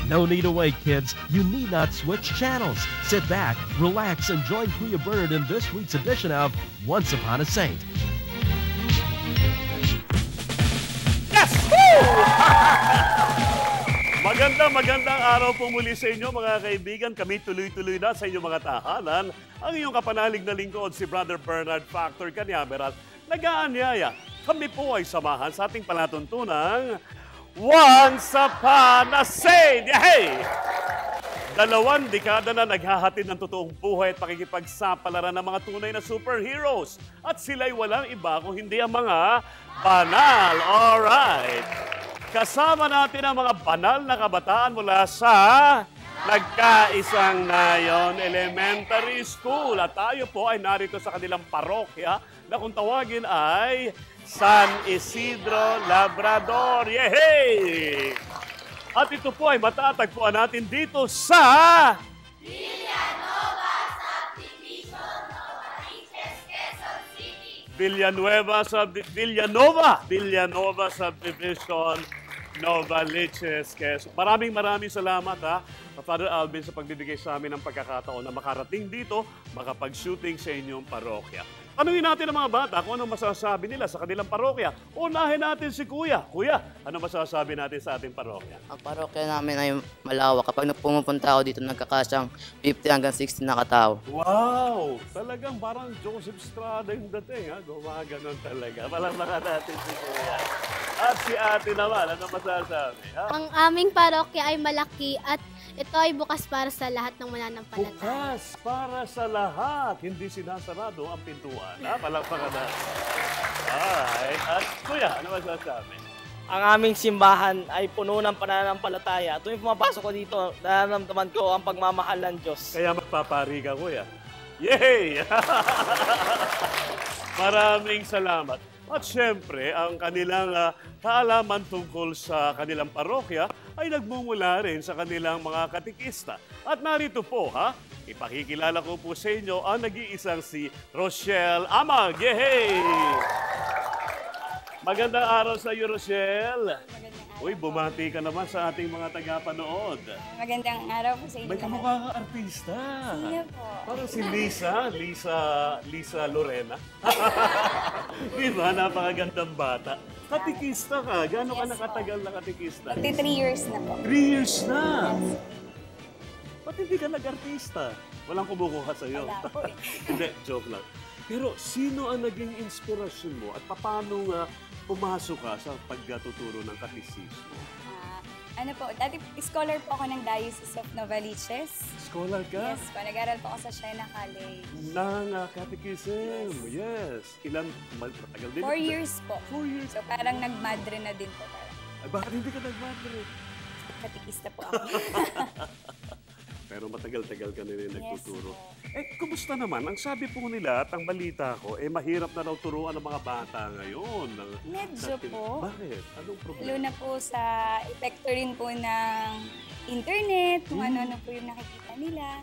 No need to wait, kids. You need not switch channels. Sit back, relax, and join Kuya Bernard in this week's edition of Once Upon a Saint. Yes! Magandang araw po muli sa inyo mga kaibigan. Kami tuloy-tuloy na sa inyong mga tahanan. Ang iyong kapanalig na lingkod, si Brother Bernard Factor Canyaveral. Nag-aanyaya. Kami po ay samahan sa ating palatuntunang Once Upon a Saint! Yay! 2 dekada na naghahatid ng totoong buhay at pakikipagsapalaran ng mga tunay na superheroes. At sila'y walang iba kung hindi ang mga banal. Alright! Kasama natin ang mga banal na kabataan mula sa Nagkaisang Nayon Elementary School. At tayo po ay narito sa kanilang parokya na kung tawagin ay San Isidro Labrador. Yehey! At ito po ay matatagpuan natin dito sa Villanueva Subdivision, Novaliches, Quezon City. Villanueva Subdivision, Novaliches, Quezon. Maraming salamat Father Alvin sa pagbibigay sa amin ng pagkakataon na makarating dito, makapag-shooting sa inyong parokya. Tanungin natin ang mga bata kung anong masasabi nila sa kanilang parokya. Unahin natin si Kuya. Kuya, ano masasabi natin sa ating parokya? Ang parokya namin ay malawak. Kapag pumupunta ako dito, nagkakasyang 50 hanggang 60 na katao. Wow! Talagang parang Joseph Estrada yung dating, Gumaganon talaga. Palakpakan natin si Kuya. At si ate naman, ano masasabi? Ang aming parokya ay malaki at ito ay bukas para sa lahat ng mananampalataya. Bukas para sa lahat. Hindi sinasarado ang pintuan. Palakpakan natin. Alright. At Kuya, ano masasabi? Ang aming simbahan ay puno ng pananampalataya. Tuwing pumapasok ko dito, nararamdaman ko ang pagmamahal ng Diyos. Kaya magpapari ka, Kuya. Yay! Maraming salamat. At syempre, ang kanilang kaalaman tungkol sa kanilang parokya ay nagmumula rin sa kanilang mga katikista. At narito po, ipakikilala ko po sa inyo ang nag-iisang si Rochelle Amag. Yehey! Magandang araw sa iyo, Rochelle. Uy, bumati ka naman sa ating mga tagapanood. Magandang araw po sa inyo. May kamukha kang artista. Sino po? Parang si Lisa Lorena. Di ba? Napakagandang bata. Katikista ka. Gaano ka nakatagal na katikista? 3 years na po. 3 years na? Ba't hindi ka nag-artista? Walang kumukuha sa'yo. Wala po eh. Hindi, joke lang. Pero sino ang naging inspirasyon mo at paano nga pumasok ka sa pagtuturo ng katekismo? Dati scholar po ako ng Diocese of Novaliches. Scholar ka? Yes po, nag-aral po ako sa Siena College. Ng catechism, yes. Ilan, matagal din? 4 years po. 4 years. So parang nag-madre na din po. Ay, bakit hindi ka nag-madre? Katikista po ako. Pero matagal-tagal ka nila nagtuturo. Yes, Kumusta naman? Ang sabi po nila at ang balita ko, mahirap na raw turuan ng mga bata ngayon. Medyo po. Bakit? Anong Lalo problema? na po sa epekto rin po ng internet, kung ano-ano po yung nakikita nila.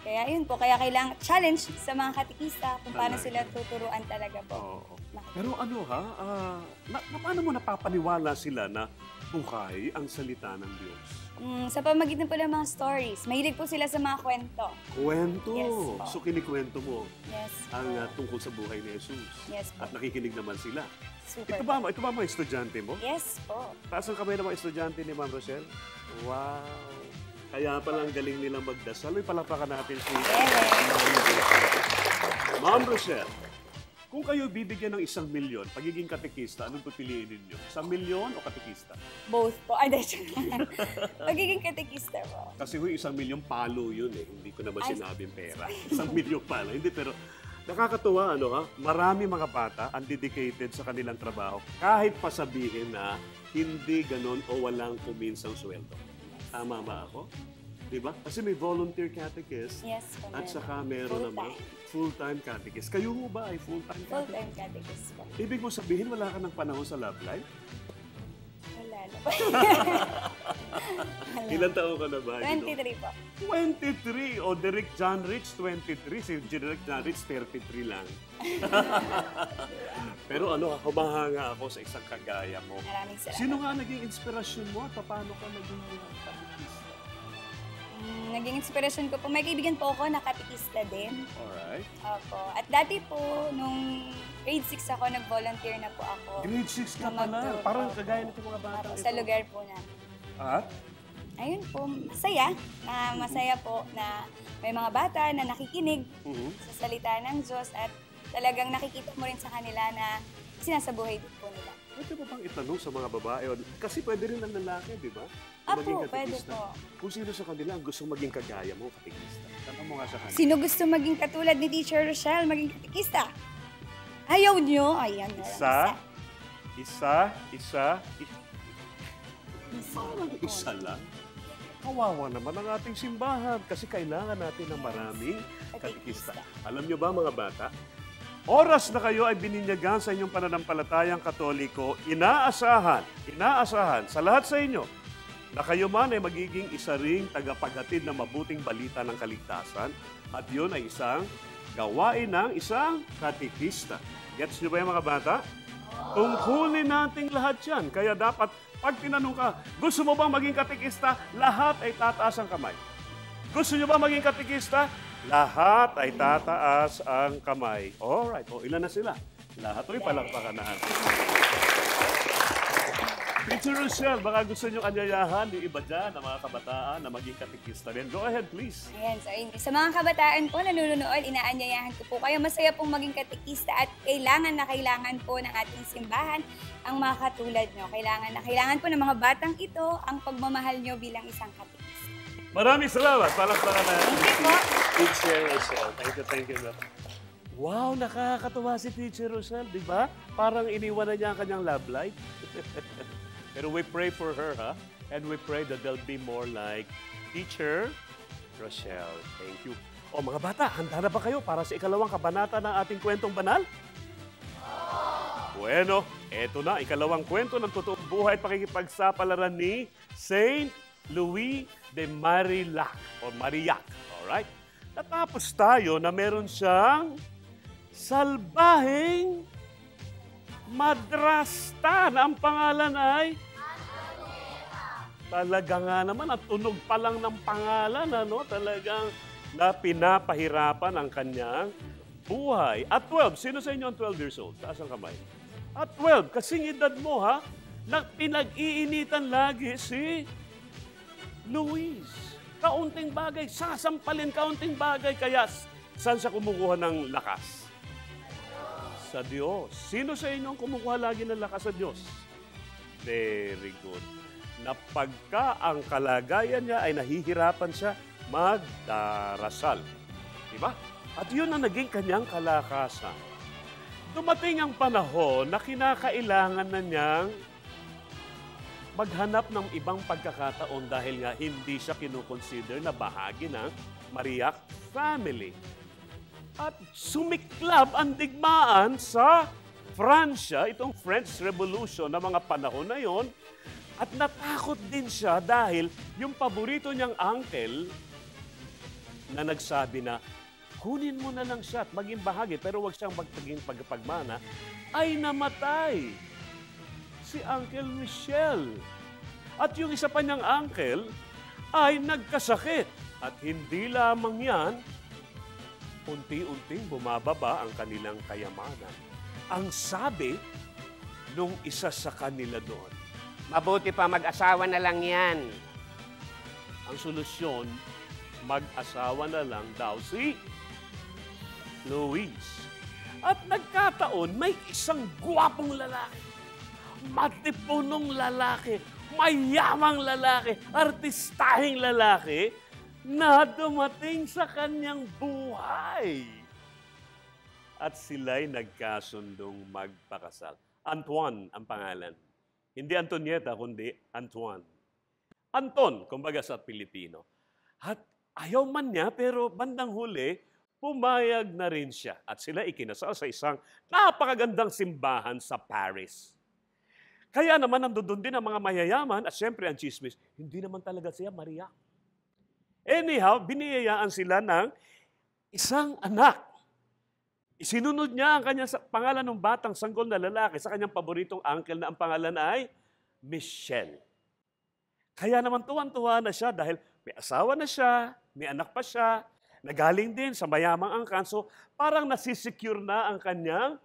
Kaya yun po, kaya kailangan challenge sa mga katikista kung paano sila tuturuan talaga po. Oo. Pero paano mo napapaniwala sila na buhay ang salita ng Diyos? Sa pamagitan po ng mga stories. Mahilig po sila sa mga kwento. Kwento. Yes po. So kinikwento mo Yes po. ang tungkol sa buhay ni Jesus. Yes po. At nakikinig naman sila. Super. Ito ba mga estudyante mo? Yes po. Taas ang kamay ng mga estudyante ni Ma'am Rochelle. Wow! Kaya palang galing nilang magdasal. May palapakan natin si Ma'am Rochelle. Kung kayo bibigyan ng 1 milyon, pagiging katekista, anong pipiliin ninyo? 1 milyon o katekista? Both po. Ay, pagiging katekista po. Kasi 1 milyon palo yun Hindi ko naman Ay, sinabing pera. 1 milyon palo. Hindi, pero nakakatuwa, marami mga bata ang dedicated sa kanilang trabaho. Kahit pa sabihin na hindi ganon o walang kuminsang sweldo. Tama ba ako? Diba? Kasi may volunteer catechist. Yes po. At saka meron naman full-time catechist. Kayo mo ba ay full-time catechist? Full-time catechist po. Ibig mo sabihin, wala ka ng panahon sa love life? Wala na po. Wala lang. Ilan taon ka na ba? 23 po. 23. O, Derek John Rich, 23. Si Derek John Rich, 33 lang. Pero humahanga ako sa isang kagaya mo. Maraming salamat. Sino nga naging inspirasyon mo at paano ka naging katikista? Naging inspirasyon ko po. May kaibigan po ako na katikista din. Alright. Opo. At dati po, nung grade 6 ako, nag-volunteer na po ako. Grade 6 ka na pala. mag-tour. Parang Opo. kagaya nito mga bata. Opo, sa lugar po na. At? Ayun po, masaya. Masaya po na may mga bata na nakikinig sa salita ng Diyos at talagang nakikita mo rin sa kanila na sinasabuhay din po nila. Pwede mo bang itanong sa mga babae? Kasi pwede rin ang lalaki, di ba? Apo, pwede po. Kung sino sa kanila ang gusto maging kagaya mo, katikista. Tanong mo nga sa kanila. Sino gusto maging katulad ni Teacher Rochelle, maging katikista? Ayaw nyo? Ayan na lang. Isa lang. Kawawa naman ang ating simbahan kasi kailangan natin ng maraming katikista. Alam nyo ba mga bata? Oras na kayo ay bininyagan sa inyong pananampalatayang Katoliko, inaasahan sa lahat sa inyo na kayo man ay magiging isa ring tagapaghatid ng mabuting balita ng kaligtasan at yun ay isang gawain ng isang katikista. Gets nyo ba yung mga bata? Tungkulin natin lahat yan. Kaya dapat, pag tinanong ka, gusto mo bang maging katikista? Lahat ay tataas ang kamay. Gusto nyo ba maging katikista? Lahat ay tataas ang kamay. Alright. O, ilan na sila? Lahat. Uy, palakpakan na natin. Teacher Rochelle, baka gusto nyo anyayahan yung iba dyan, ng mga kabataan na maging katikista rin. Go ahead, please. Ayan, so sa mga kabataan po na nanonood, inaanyayahan ko po kayo. Masaya pong maging katikista at kailangan po ng ating simbahan ang mga katulad nyo. Kailangan po ng mga batang ito ang pagmamahal nyo bilang isang katikista. Maraming salamat. Palakpakan na natin. Thank you po. Teacher Rochelle. Thank you. Wow, nakakatuwa si Teacher Rochelle, di ba? Parang iniwan na niya ang kanyang love life. Pero we pray for her, ha? And we pray that there'll be more like Teacher Rochelle. Thank you. O mga bata, handa na ba kayo para sa ikalawang kabanata ng ating kwentong banal? Bueno, eto na, ikalawang kwento ng totoong buhay at pakikipagsapalaran ni Saint Louis de Marillac o Marillac. Alright? Natapos tayo na meron siyang salbahing madrasta na ang pangalan ay talaga nga naman at tunog pa lang ng pangalan, talagang na pinapahirapan ang kanyang buhay. At 12, sino sa inyo ang 12 years old? Taas ang kamay. At 12, kasing edad mo ha, na pinag-iinitan lagi si Luis. Kaunting bagay, sasampalin kaunting bagay. Kaya saan siya kumukuha ng lakas? Sa Diyos. Sino sa inyo ang kumukuha lagi ng lakas sa Diyos? Very good. Na pagka ang kalagayan niya ay nahihirapan siya, magdarasal. Diba? At yun ang naging kanyang kalakasan. Dumating ang panahon na kinakailangan na niyang maghanap ng ibang pagkakataon dahil nga hindi siya kinukonsider na bahagi ng Marillac family. At sumiklab ang digmaan sa Pransya, itong French Revolution na mga panahon na yon. At natakot din siya dahil yung paborito niyang uncle na nagsabi na, kunin mo na lang siya at maging bahagi pero huwag siyang maging pagpagmana, ay namatay si Uncle Michel. At yung isa pa niyang uncle ay nagkasakit. At hindi lamang yan, unti-unting bumababa ang kanilang kayamanan. Ang sabi nung isa sa kanila doon, mabuti pa mag-asawa na lang yan. ang solusyon, mag-asawa na lang daw si Luis. At nagkataon, may isang gwapong lalaki, matipunong lalaki, mayamang lalaki, artistahing lalaki, na dumating sa kanyang buhay. At sila'y nagkasundong magpakasal. Antoine ang pangalan. Hindi Antonieta, kundi Antoine. Anton, kumbaga sa Pilipino. At ayaw man niya, pero bandang huli, pumayag na rin siya. At sila ikinasal sa isang napakagandang simbahan sa Paris. Kaya naman nandoon din ang mga mayayaman at siyempre ang chismis, hindi naman talaga siya Maria. Anyhow, biniyayaan sila ng isang anak. Isinunod niya ang kanyang pangalan ng batang sanggol na lalaki sa kanyang paboritong uncle na ang pangalan ay Michelle. Kaya naman tuwan-tuwa na siya dahil may asawa na siya, may anak pa siya, nagaling din sa mayamang angkan, so parang nasisecure na ang kanyang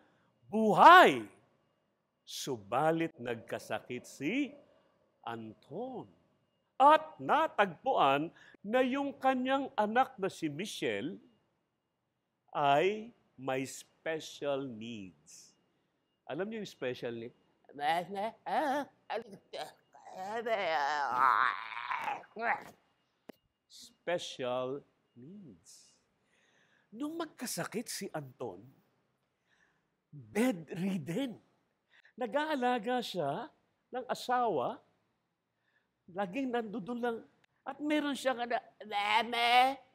buhay. Subalit nagkasakit si Anton. At natagpuan na yung kanyang anak na si Michelle ay may special needs. Alam niyo yung special needs? Special needs. Nung magkasakit si Anton, bedridden. Nag-aalaga siya ng asawa, laging nandoon lang, at meron siyang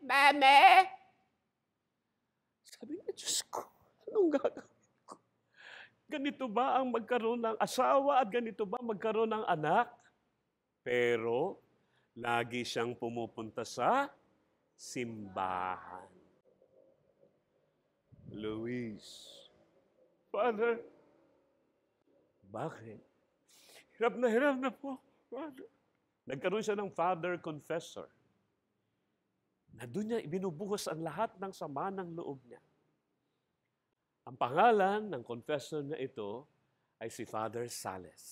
Mame! Sabi niya, Diyos ko, anong gagawin ko? Ganito ba ang magkaroon ng asawa at ganito ba magkaroon ng anak? Pero, lagi siyang pumupunta sa simbahan. Luis, Father, bakit? Hirap na po, Father. Nagkaroon siya ng Father Confessor. Na doon niya ibinubuhos ang lahat ng sama ng loob niya. Ang pangalan ng confessor na ito ay si Father Sales.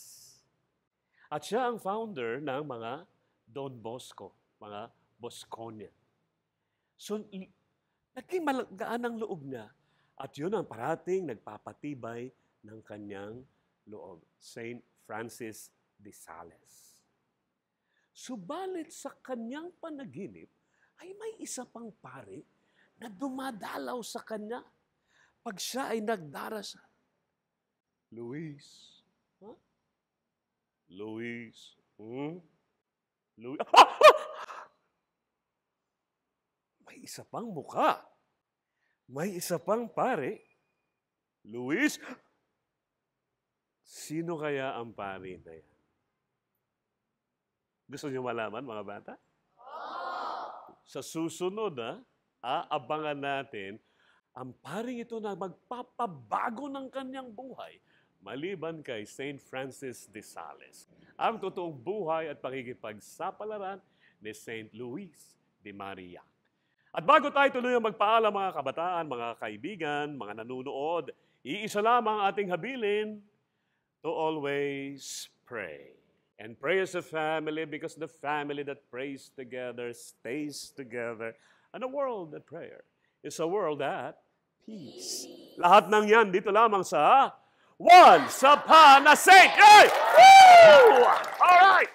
At siya ang founder ng mga Don Bosco, mga Bosconian. So, naging malagaan ang loob niya at yun ang parating nagpapatibay ng kanyang loob. Saint Francis de Sales. Subalit sa kanyang panaginip, ay may isa pang pari na dumadalaw sa kanya pag siya ay nagdarasal. Luis. Huh? Luis. Luis. May isa pang mukha. May isa pang pari. Luis. Sino kaya ang pari na yan? Gusto niyo malaman, mga bata? Sa susunod, aabangan natin ang paring ito na magpapabago ng kanyang buhay maliban kay Saint Francis de Sales. Ang totoong buhay at pakikipagsapalaran ni Saint Luis de Marillac. At bago tayo tuloy magpaalam mga kabataan, mga kaibigan, mga nanunood, iisa lamang ating habilin to always pray. And pray as a family because the family that prays together stays together. And a world that prayer is a world at peace. Lahat ng yan dito lamang sa Once Upon a Saint. Hey! Woo! All right!